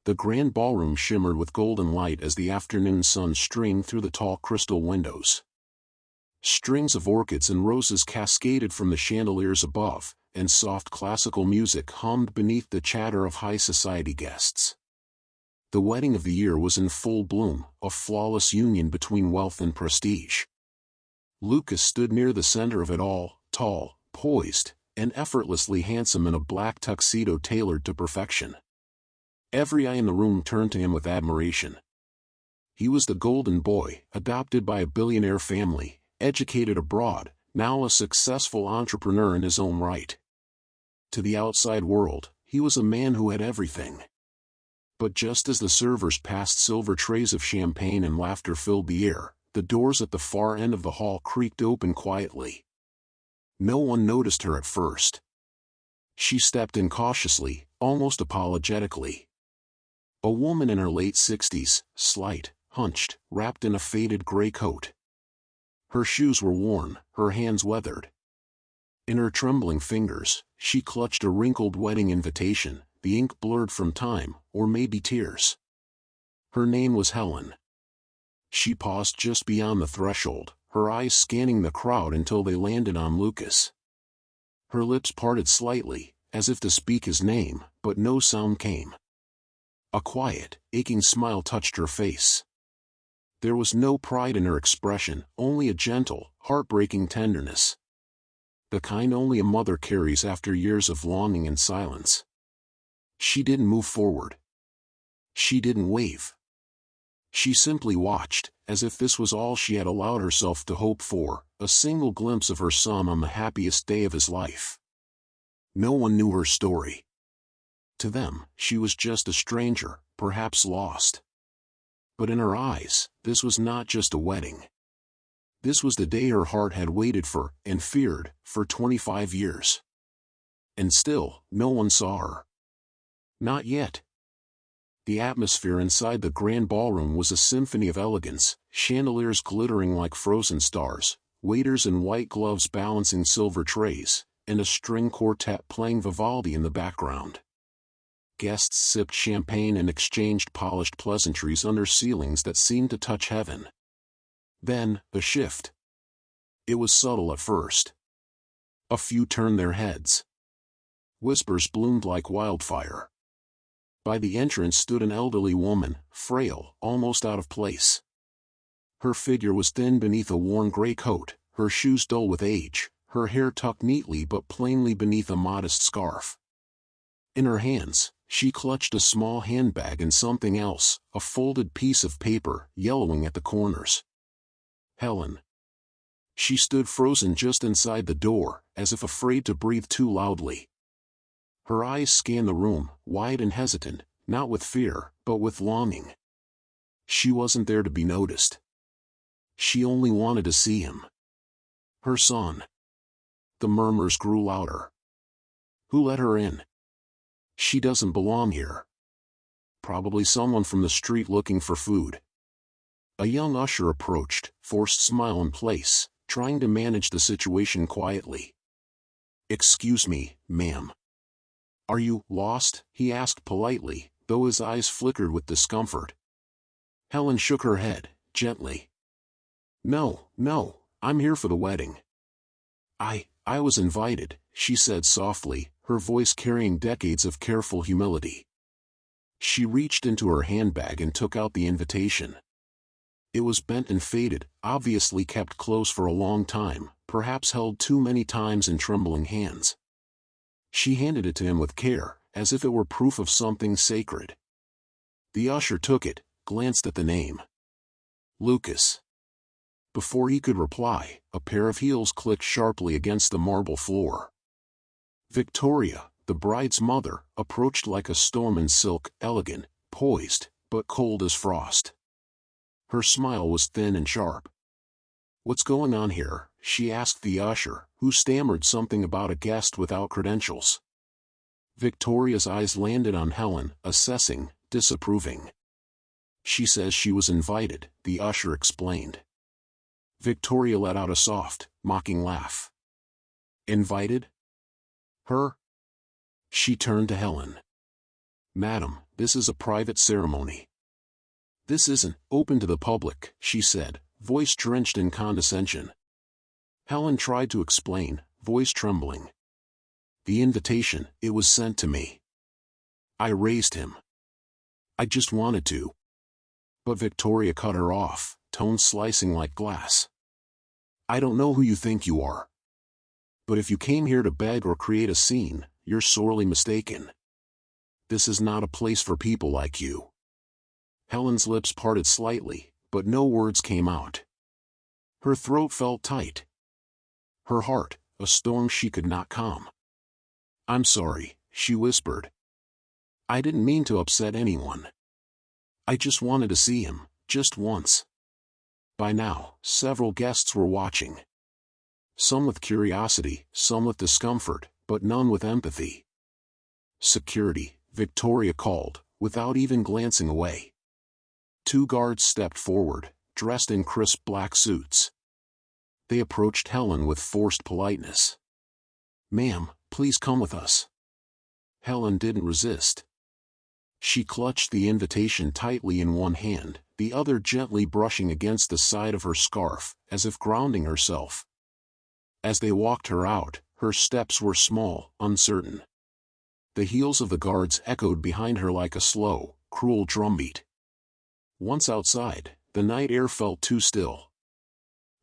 The grand ballroom shimmered with golden light as the afternoon sun streamed through the tall crystal windows. Strings of orchids and roses cascaded from the chandeliers above, and soft classical music hummed beneath the chatter of high society guests. The wedding of the year was in full bloom, a flawless union between wealth and prestige. Lucas stood near the center of it all, tall, poised, and effortlessly handsome in a black tuxedo tailored to perfection. Every eye in the room turned to him with admiration. He was the golden boy, adopted by a billionaire family, educated abroad, now a successful entrepreneur in his own right. To the outside world, he was a man who had everything. But just as the servers passed silver trays of champagne and laughter filled the air, the doors at the far end of the hall creaked open quietly. No one noticed her at first. She stepped in cautiously, almost apologetically. A woman in her late 60s, slight, hunched, wrapped in a faded gray coat. Her shoes were worn, her hands weathered. In her trembling fingers, she clutched a wrinkled wedding invitation, the ink blurred from time, or maybe tears. Her name was Helen. She paused just beyond the threshold, her eyes scanning the crowd until they landed on Lucas. Her lips parted slightly, as if to speak his name, but no sound came. A quiet, aching smile touched her face. There was no pride in her expression, only a gentle, heartbreaking tenderness. The kind only a mother carries after years of longing and silence. She didn't move forward. She didn't wave. She simply watched, as if this was all she had allowed herself to hope for, a single glimpse of her son on the happiest day of his life. No one knew her story. To them, she was just a stranger, perhaps lost. But in her eyes, this was not just a wedding. This was the day her heart had waited for, and feared, for 25 years. And still, no one saw her. Not yet. The atmosphere inside the grand ballroom was a symphony of elegance, chandeliers glittering like frozen stars, waiters in white gloves balancing silver trays, and a string quartet playing Vivaldi in the background. Guests sipped champagne and exchanged polished pleasantries under ceilings that seemed to touch heaven. Then, a shift. It was subtle at first. A few turned their heads. Whispers bloomed like wildfire. By the entrance stood an elderly woman, frail, almost out of place. Her figure was thin beneath a worn gray coat, her shoes dull with age, her hair tucked neatly but plainly beneath a modest scarf. In her hands, she clutched a small handbag and something else, a folded piece of paper, yellowing at the corners. Helen. She stood frozen just inside the door, as if afraid to breathe too loudly. Her eyes scanned the room, wide and hesitant, not with fear, but with longing. She wasn't there to be noticed. She only wanted to see him. Her son. The murmurs grew louder. Who let her in? She doesn't belong here. Probably someone from the street looking for food. A young usher approached, forced smile in place, trying to manage the situation quietly. "Excuse me, ma'am. Are you lost?" he asked politely, though his eyes flickered with discomfort. Helen shook her head, gently. No, I'm here for the wedding." I was invited," she said softly, her voice carrying decades of careful humility. She reached into her handbag and took out the invitation. It was bent and faded, obviously kept close for a long time, perhaps held too many times in trembling hands. She handed it to him with care, as if it were proof of something sacred. The usher took it, glanced at the name. Lucas. Before he could reply, a pair of heels clicked sharply against the marble floor. Victoria, the bride's mother, approached like a storm in silk, elegant, poised, but cold as frost. Her smile was thin and sharp. "What's going on here?" she asked the usher, who stammered something about a guest without credentials. Victoria's eyes landed on Helen, assessing, disapproving. "She says she was invited," the usher explained. Victoria let out a soft, mocking laugh. "Invited? Her?" She turned to Helen. "Madam, this is a private ceremony. This isn't open to the public, she said, voice drenched in condescension. Helen tried to explain, voice trembling. The invitation, it was sent to me. I raised him. I just wanted to. But Victoria cut her off, tone slicing like glass. I don't know who you think you are. But if you came here to beg or create a scene, you're sorely mistaken. This is not a place for people like you. Helen's lips parted slightly, but no words came out. Her throat felt tight. Her heart, a storm she could not calm. I'm sorry, she whispered. I didn't mean to upset anyone. I just wanted to see him, just once. By now, several guests were watching. Some with curiosity, some with discomfort, but none with empathy. Security, Victoria called, without even glancing away. 2 guards stepped forward, dressed in crisp black suits. They approached Helen with forced politeness. Ma'am, please come with us. Helen didn't resist. She clutched the invitation tightly in one hand, the other gently brushing against the side of her scarf, as if grounding herself. As they walked her out, her steps were small, uncertain. The heels of the guards echoed behind her like a slow, cruel drumbeat. Once outside, the night air felt too still.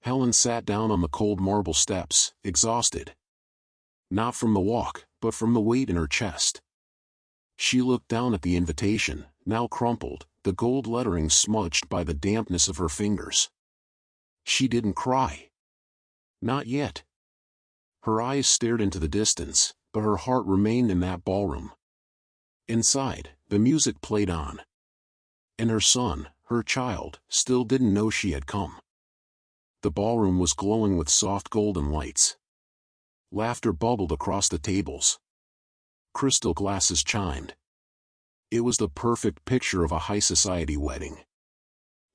Helen sat down on the cold marble steps, exhausted. Not from the walk, but from the weight in her chest. She looked down at the invitation, now crumpled, the gold lettering smudged by the dampness of her fingers. She didn't cry. Not yet. Her eyes stared into the distance, but her heart remained in that ballroom. Inside, the music played on. And her son, her child, still didn't know she had come. The ballroom was glowing with soft golden lights. Laughter bubbled across the tables. Crystal glasses chimed. It was the perfect picture of a high society wedding.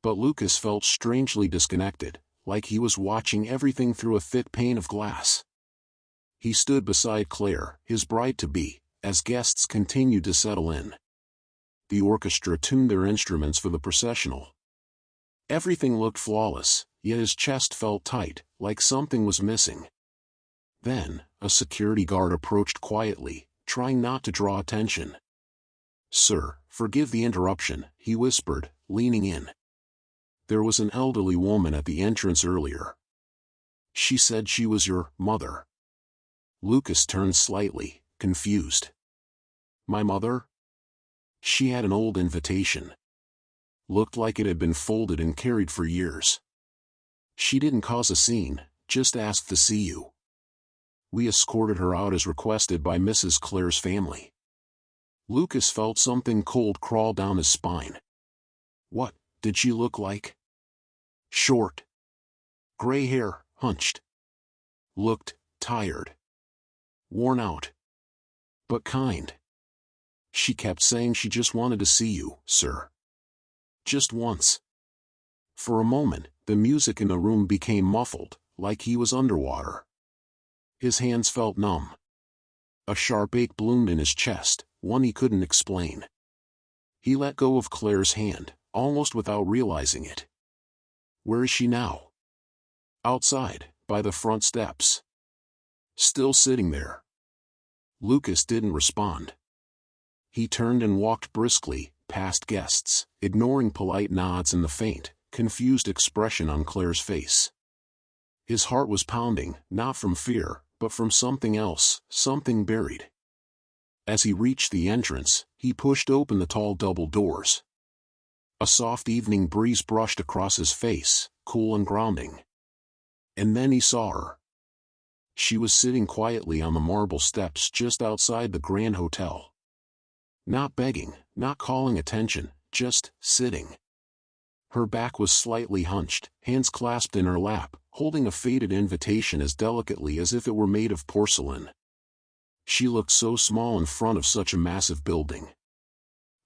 But Lucas felt strangely disconnected, like he was watching everything through a thick pane of glass. He stood beside Claire, his bride-to-be, as guests continued to settle in. The orchestra tuned their instruments for the processional. Everything looked flawless, yet his chest felt tight, like something was missing. Then, a security guard approached quietly, trying not to draw attention. Sir, forgive the interruption, he whispered, leaning in. There was an elderly woman at the entrance earlier. She said she was your mother. Lucas turned slightly, confused. My mother? She had an old invitation. Looked like it had been folded and carried for years. She didn't cause a scene, just asked to see you. We escorted her out as requested by Mrs. Clare's family. Lucas felt something cold crawl down his spine. What did she look like? Short. Gray hair, hunched. Looked tired. Worn out. But kind. She kept saying she just wanted to see you, sir. Just once. For a moment, the music in the room became muffled, like he was underwater. His hands felt numb. A sharp ache bloomed in his chest, one he couldn't explain. He let go of Claire's hand, almost without realizing it. Where is she now? Outside, by the front steps. Still sitting there. Lucas didn't respond. He turned and walked briskly, past guests, ignoring polite nods and the faint, confused expression on Claire's face. His heart was pounding, not from fear, but from something else, something buried. As he reached the entrance, he pushed open the tall double doors. A soft evening breeze brushed across his face, cool and grounding. And then he saw her. She was sitting quietly on the marble steps just outside the Grand Hotel. Not begging, not calling attention, just sitting. Her back was slightly hunched, hands clasped in her lap, holding a faded invitation as delicately as if it were made of porcelain. She looked so small in front of such a massive building.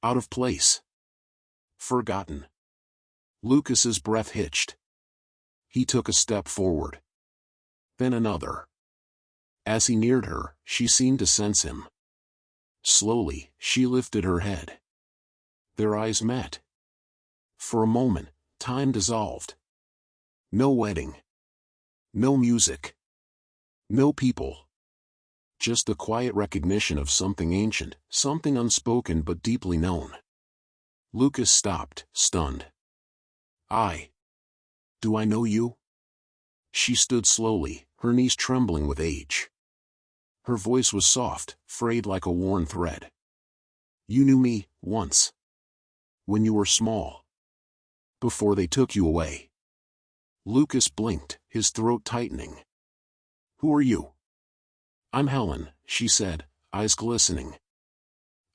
Out of place. Forgotten. Lucas's breath hitched. He took a step forward. Then another. As he neared her, she seemed to sense him. Slowly, she lifted her head. Their eyes met. For a moment, time dissolved. No wedding. No music. No people. Just the quiet recognition of something ancient, something unspoken but deeply known. Lucas stopped, stunned. Do I know you? She stood slowly, her knees trembling with age. Her voice was soft, frayed like a worn thread. You knew me, once. When you were small. Before they took you away. Lucas blinked, his throat tightening. Who are you? I'm Helen, she said, eyes glistening.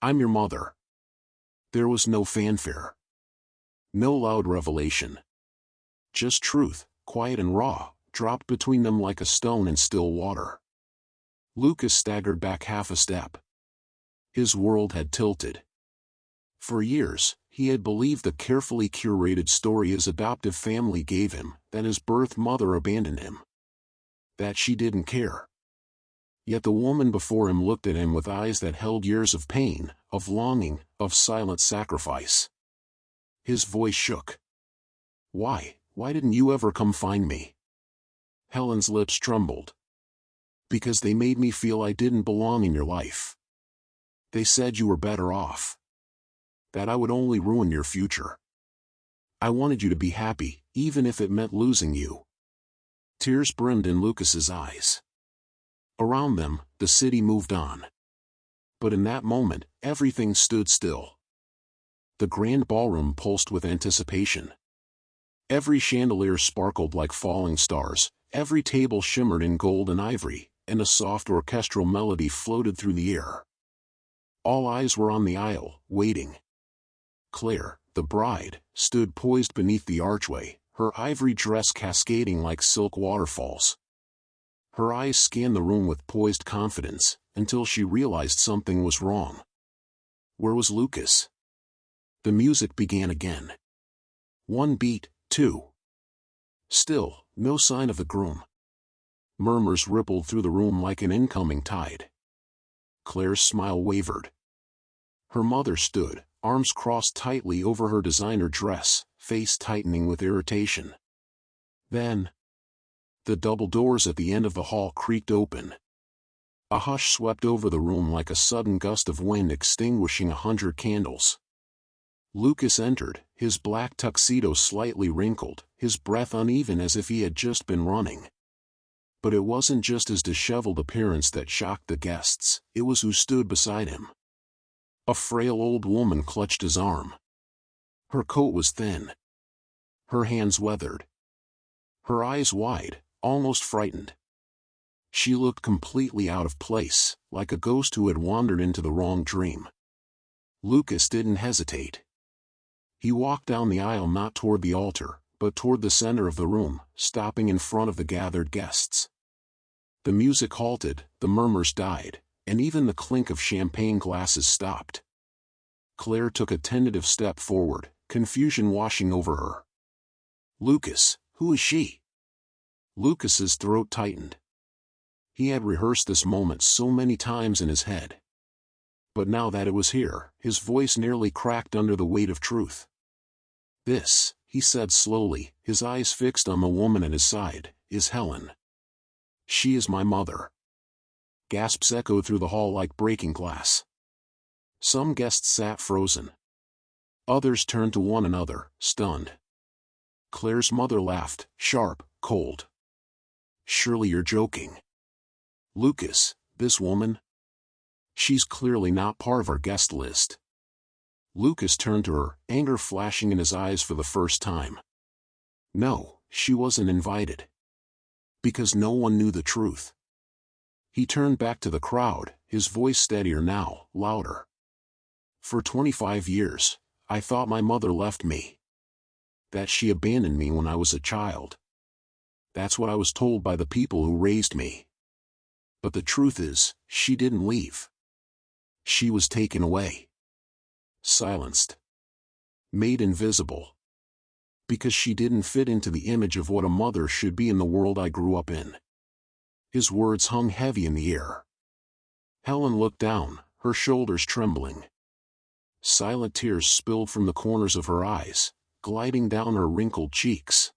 I'm your mother. There was no fanfare. No loud revelation. Just truth, quiet and raw, dropped between them like a stone in still water. Lucas staggered back half a step. His world had tilted. For years, he had believed the carefully curated story his adoptive family gave him, that his birth mother abandoned him. That she didn't care. Yet the woman before him looked at him with eyes that held years of pain, of longing, of silent sacrifice. His voice shook. Why didn't you ever come find me? Helen's lips trembled. Because they made me feel I didn't belong in your life. They said you were better off. That I would only ruin your future. I wanted you to be happy, even if it meant losing you. Tears brimmed in Lucas's eyes. Around them, the city moved on. But in that moment, everything stood still. The grand ballroom pulsed with anticipation. Every chandelier sparkled like falling stars, every table shimmered in gold and ivory, and a soft orchestral melody floated through the air. All eyes were on the aisle, waiting. Claire, the bride, stood poised beneath the archway, her ivory dress cascading like silk waterfalls. Her eyes scanned the room with poised confidence, until she realized something was wrong. Where was Lucas? The music began again. One beat, two. Still, no sign of the groom. Murmurs rippled through the room like an incoming tide. Claire's smile wavered. Her mother stood, arms crossed tightly over her designer dress, face tightening with irritation. Then, the double doors at the end of the hall creaked open. A hush swept over the room like a sudden gust of wind extinguishing 100 candles. Lucas entered, his black tuxedo slightly wrinkled, his breath uneven as if he had just been running. But it wasn't just his disheveled appearance that shocked the guests, it was who stood beside him. A frail old woman clutched his arm. Her coat was thin. Her hands weathered. Her eyes wide, almost frightened. She looked completely out of place, like a ghost who had wandered into the wrong dream. Lucas didn't hesitate. He walked down the aisle not toward the altar, but toward the center of the room, stopping in front of the gathered guests. The music halted, the murmurs died, and even the clink of champagne glasses stopped. Claire took a tentative step forward, confusion washing over her. Lucas, who is she? Lucas's throat tightened. He had rehearsed this moment so many times in his head. But now that it was here, his voice nearly cracked under the weight of truth. This, he said slowly, his eyes fixed on the woman at his side, is Helen. She is my mother. Gasps echoed through the hall like breaking glass. Some guests sat frozen. Others turned to one another, stunned. Claire's mother laughed, sharp, cold. Surely you're joking. Lucas, this woman? She's clearly not part of our guest list. Lucas turned to her, anger flashing in his eyes for the first time. No, she wasn't invited. Because no one knew the truth. He turned back to the crowd, his voice steadier now, louder. For 25 years, I thought my mother left me. That she abandoned me when I was a child. That's what I was told by the people who raised me. But the truth is, she didn't leave. She was taken away. Silenced. Made invisible. Because she didn't fit into the image of what a mother should be in the world I grew up in. His words hung heavy in the air. Helen looked down, her shoulders trembling. Silent tears spilled from the corners of her eyes, gliding down her wrinkled cheeks.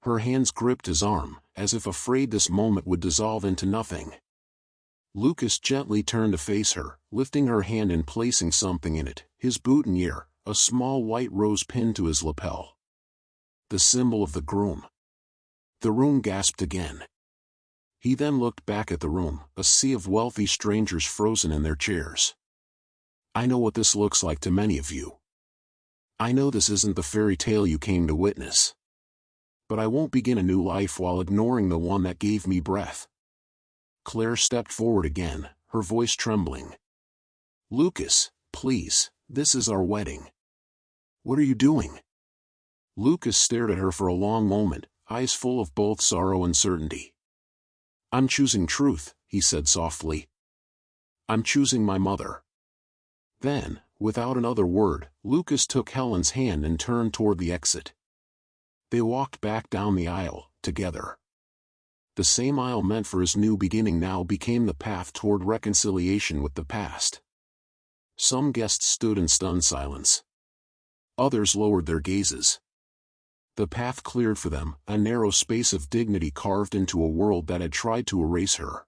Her hands gripped his arm, as if afraid this moment would dissolve into nothing. Lucas gently turned to face her, lifting her hand and placing something in it, his boutonniere, a small white rose pinned to his lapel. The symbol of the groom. The room gasped again. He then looked back at the room, a sea of wealthy strangers frozen in their chairs. I know what this looks like to many of you. I know this isn't the fairy tale you came to witness. But I won't begin a new life while ignoring the one that gave me breath. Claire stepped forward again, her voice trembling. Lucas, please, this is our wedding. What are you doing? Lucas stared at her for a long moment, eyes full of both sorrow and certainty. I'm choosing truth, he said softly. I'm choosing my mother. Then, without another word, Lucas took Helen's hand and turned toward the exit. They walked back down the aisle, together. The same aisle meant for his new beginning now became the path toward reconciliation with the past. Some guests stood in stunned silence. Others lowered their gazes. The path cleared for them, a narrow space of dignity carved into a world that had tried to erase her.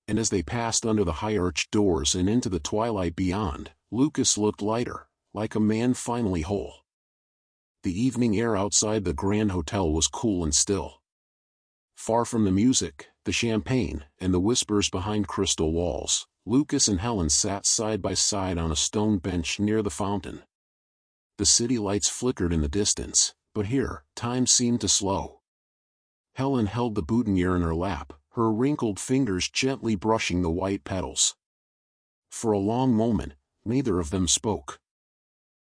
And as they passed under the high-arched doors and into the twilight beyond, Lucas looked lighter, like a man finally whole. The evening air outside the Grand Hotel was cool and still. Far from the music, the champagne, and the whispers behind crystal walls, Lucas and Helen sat side by side on a stone bench near the fountain. The city lights flickered in the distance, but here, time seemed to slow. Helen held the boutonniere in her lap, her wrinkled fingers gently brushing the white petals. For a long moment, neither of them spoke.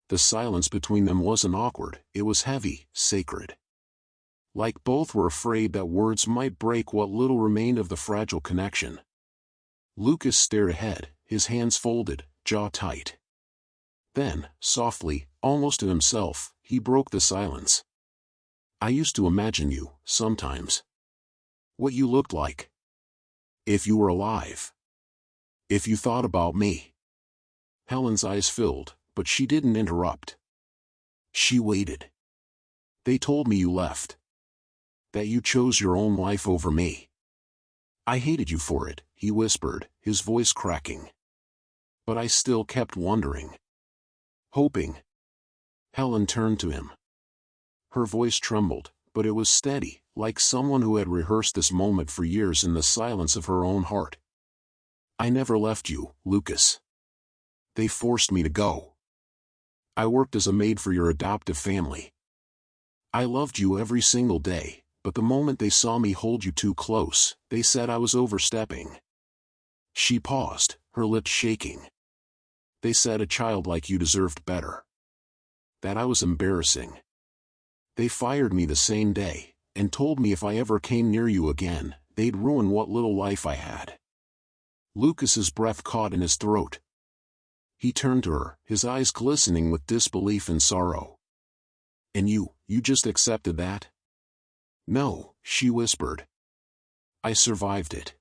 The silence between them wasn't awkward, it was heavy, sacred. Like both were afraid that words might break what little remained of the fragile connection. Lucas stared ahead, his hands folded, jaw tight. Then, softly, almost to himself, he broke the silence. I used to imagine you, sometimes. What you looked like. If you were alive. If you thought about me. Helen's eyes filled, but she didn't interrupt. She waited. They told me you left. That you chose your own life over me. I hated you for it, he whispered, his voice cracking. But I still kept wondering. Hoping. Helen turned to him. Her voice trembled, but it was steady, like someone who had rehearsed this moment for years in the silence of her own heart. I never left you, Lucas. They forced me to go. I worked as a maid for your adoptive family. I loved you every single day, but the moment they saw me hold you too close, they said I was overstepping. She paused, her lips shaking. They said a child like you deserved better. That I was embarrassing. They fired me the same day, and told me if I ever came near you again, they'd ruin what little life I had. Lucas's breath caught in his throat. He turned to her, his eyes glistening with disbelief and sorrow. And you just accepted that? No, she whispered. I survived it.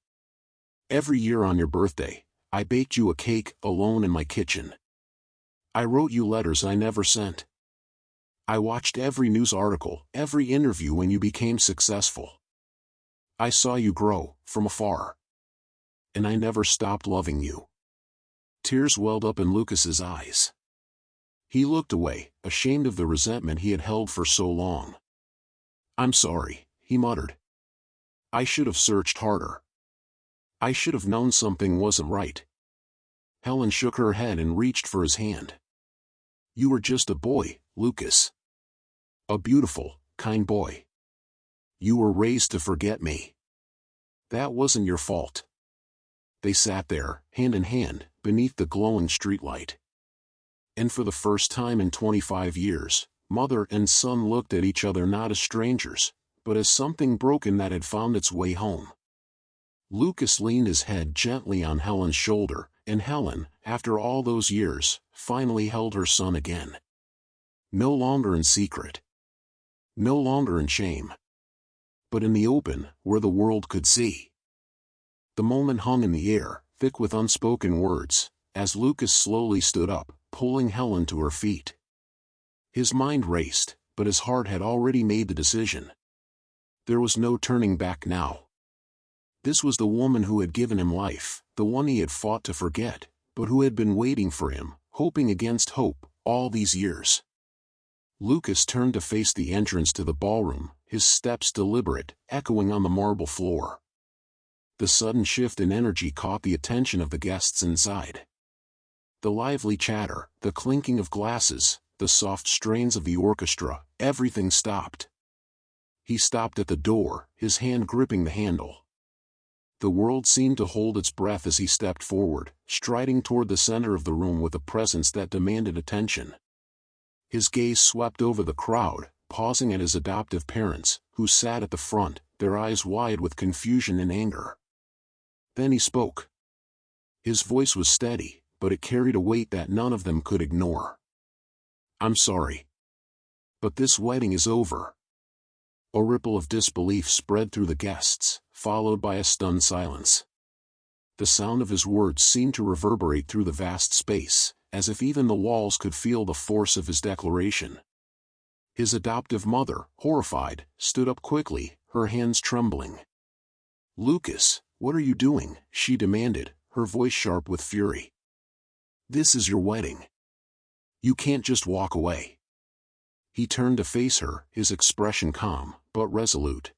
Every year on your birthday, I baked you a cake, alone in my kitchen. I wrote you letters I never sent. I watched every news article, every interview when you became successful. I saw you grow, from afar. And I never stopped loving you. Tears welled up in Lucas's eyes. He looked away, ashamed of the resentment he had held for so long. I'm sorry, he muttered. I should have searched harder. I should have known something wasn't right. Helen shook her head and reached for his hand. You were just a boy, Lucas. A beautiful, kind boy. You were raised to forget me. That wasn't your fault. They sat there, hand in hand, beneath the glowing streetlight. And for the first time in 25 years, mother and son looked at each other not as strangers, but as something broken that had found its way home. Lucas leaned his head gently on Helen's shoulder, and Helen, after all those years, finally held her son again. No longer in secret. No longer in shame. But in the open, where the world could see. The moment hung in the air, thick with unspoken words, as Lucas slowly stood up, pulling Helen to her feet. His mind raced, but his heart had already made the decision. There was no turning back now. This was the woman who had given him life, the one he had fought to forget, but who had been waiting for him, hoping against hope, all these years. Lucas turned to face the entrance to the ballroom, his steps deliberate, echoing on the marble floor. The sudden shift in energy caught the attention of the guests inside. The lively chatter, the clinking of glasses, the soft strains of the orchestra, everything stopped. He stopped at the door, his hand gripping the handle. The world seemed to hold its breath as he stepped forward, striding toward the center of the room with a presence that demanded attention. His gaze swept over the crowd, pausing at his adoptive parents, who sat at the front, their eyes wide with confusion and anger. Then he spoke. His voice was steady, but it carried a weight that none of them could ignore. "I'm sorry. But this wedding is over." A ripple of disbelief spread through the guests, followed by a stunned silence. The sound of his words seemed to reverberate through the vast space, as if even the walls could feel the force of his declaration. His adoptive mother, horrified, stood up quickly, her hands trembling. "Lucas, what are you doing?" she demanded, her voice sharp with fury. "This is your wedding. You can't just walk away." He turned to face her, his expression calm, but resolute.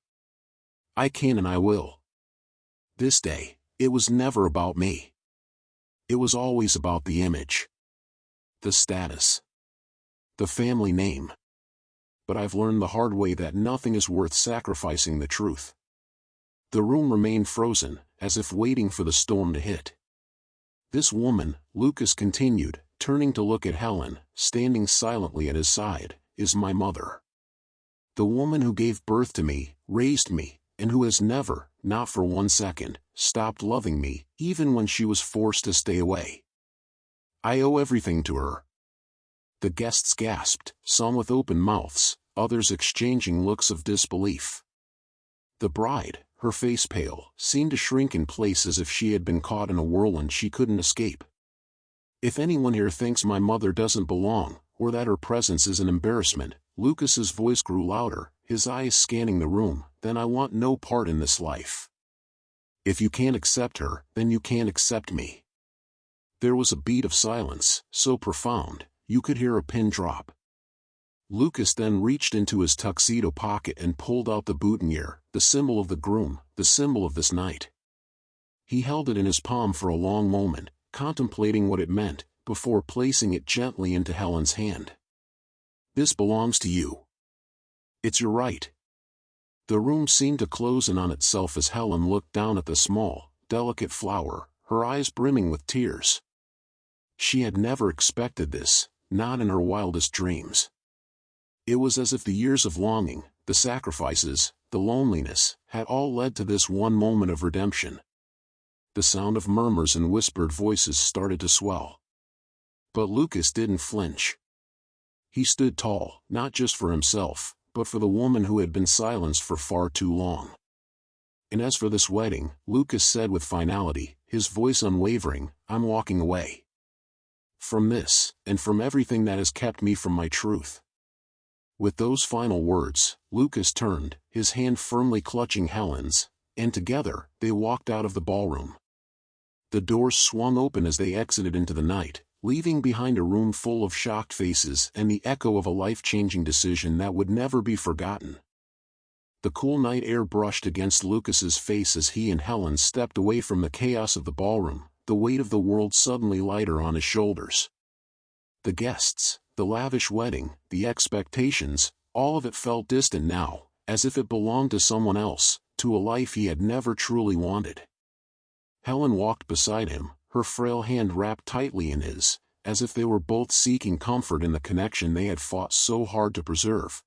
"I can and I will. This day, it was never about me. It was always about the image. The status. The family name. But I've learned the hard way that nothing is worth sacrificing the truth." The room remained frozen, as if waiting for the storm to hit. "This woman," Lucas continued, turning to look at Helen, standing silently at his side, "is my mother. The woman who gave birth to me, raised me, and who has never, not for 1 second, stopped loving me, even when she was forced to stay away. I owe everything to her." The guests gasped, some with open mouths, others exchanging looks of disbelief. The bride, her face pale, seemed to shrink in place as if she had been caught in a whirlwind she couldn't escape. "If anyone here thinks my mother doesn't belong, or that her presence is an embarrassment," Lucas's voice grew louder, his eyes scanning the room, "then I want no part in this life. If you can't accept her, then you can't accept me." There was a beat of silence, so profound, you could hear a pin drop. Lucas then reached into his tuxedo pocket and pulled out the boutonniere, the symbol of the groom, the symbol of this night. He held it in his palm for a long moment, contemplating what it meant, before placing it gently into Helen's hand. "This belongs to you. It's your right." The room seemed to close in on itself as Helen looked down at the small, delicate flower, her eyes brimming with tears. She had never expected this, not in her wildest dreams. It was as if the years of longing, the sacrifices, the loneliness, had all led to this one moment of redemption. The sound of murmurs and whispered voices started to swell. But Lucas didn't flinch. He stood tall, not just for himself, but for the woman who had been silenced for far too long. "And as for this wedding," Lucas said with finality, his voice unwavering, "I'm walking away. From this, and from everything that has kept me from my truth." With those final words, Lucas turned, his hand firmly clutching Helen's, and together, they walked out of the ballroom. The doors swung open as they exited into the night, leaving behind a room full of shocked faces and the echo of a life-changing decision that would never be forgotten. The cool night air brushed against Lucas's face as he and Helen stepped away from the chaos of the ballroom, the weight of the world suddenly lighter on his shoulders. The guests, the lavish wedding, the expectations, all of it felt distant now, as if it belonged to someone else, to a life he had never truly wanted. Helen walked beside him, her frail hand wrapped tightly in his, as if they were both seeking comfort in the connection they had fought so hard to preserve.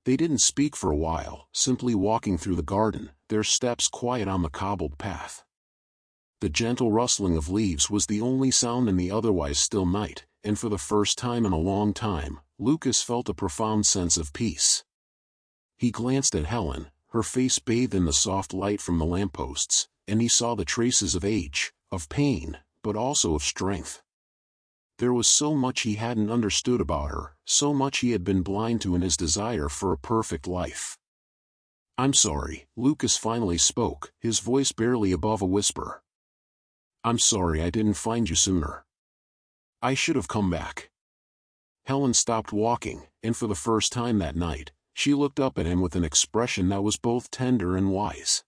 They didn't speak for a while, simply walking through the garden, their steps quiet on the cobbled path. The gentle rustling of leaves was the only sound in the otherwise still night, and for the first time in a long time, Lucas felt a profound sense of peace. He glanced at Helen, her face bathed in the soft light from the lampposts, and he saw the traces of age, of pain, but also of strength. There was so much he hadn't understood about her, so much he had been blind to in his desire for a perfect life. "I'm sorry," Lucas finally spoke, his voice barely above a whisper. "I'm sorry I didn't find you sooner. I should have come back." Helen stopped walking, and for the first time that night, she looked up at him with an expression that was both tender and wise.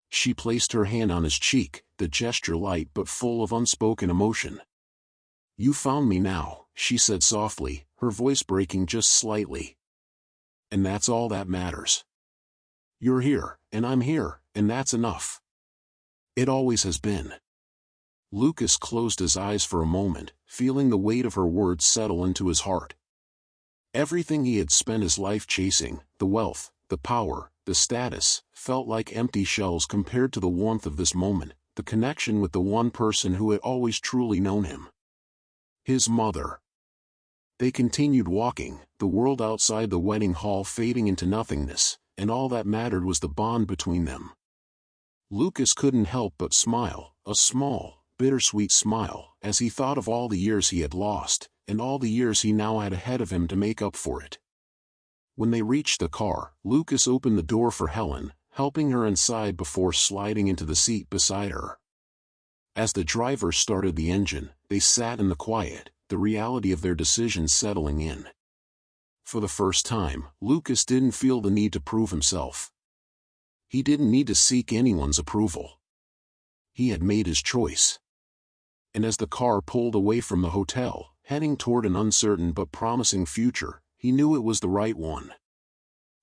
She placed her hand on his cheek, the gesture light but full of unspoken emotion. "You found me now," she said softly, her voice breaking just slightly. "And that's all that matters. You're here, and I'm here, and that's enough. It always has been." Lucas closed his eyes for a moment, feeling the weight of her words settle into his heart. Everything he had spent his life chasing, the wealth, the power, the status, felt like empty shells compared to the warmth of this moment, the connection with the one person who had always truly known him. His mother. They continued walking, the world outside the wedding hall fading into nothingness, and all that mattered was the bond between them. Lucas couldn't help but smile, a small, bittersweet smile, as he thought of all the years he had lost, and all the years he now had ahead of him to make up for it. When they reached the car, Lucas opened the door for Helen, helping her inside before sliding into the seat beside her. As the driver started the engine, they sat in the quiet, the reality of their decision settling in. For the first time, Lucas didn't feel the need to prove himself. He didn't need to seek anyone's approval. He had made his choice. And as the car pulled away from the hotel, heading toward an uncertain but promising future, he knew it was the right one.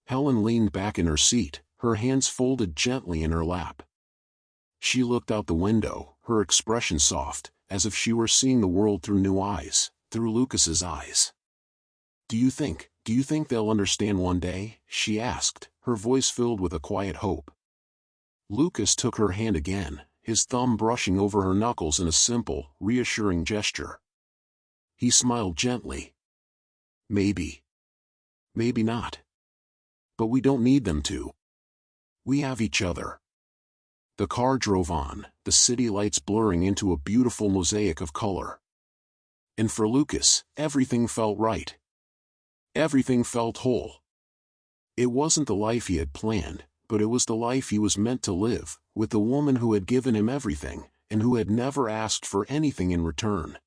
Helen leaned back in her seat, her hands folded gently in her lap. She looked out the window, her expression soft, as if she were seeing the world through new eyes, through Lucas's eyes. Do you think they'll understand one day?" she asked, her voice filled with a quiet hope. Lucas took her hand again, his thumb brushing over her knuckles in a simple, reassuring gesture. He smiled gently. "Maybe. Maybe not. But we don't need them to. We have each other." The car drove on, the city lights blurring into a beautiful mosaic of color. And for Lucas, everything felt right. Everything felt whole. It wasn't the life he had planned, but it was the life he was meant to live, with the woman who had given him everything, and who had never asked for anything in return.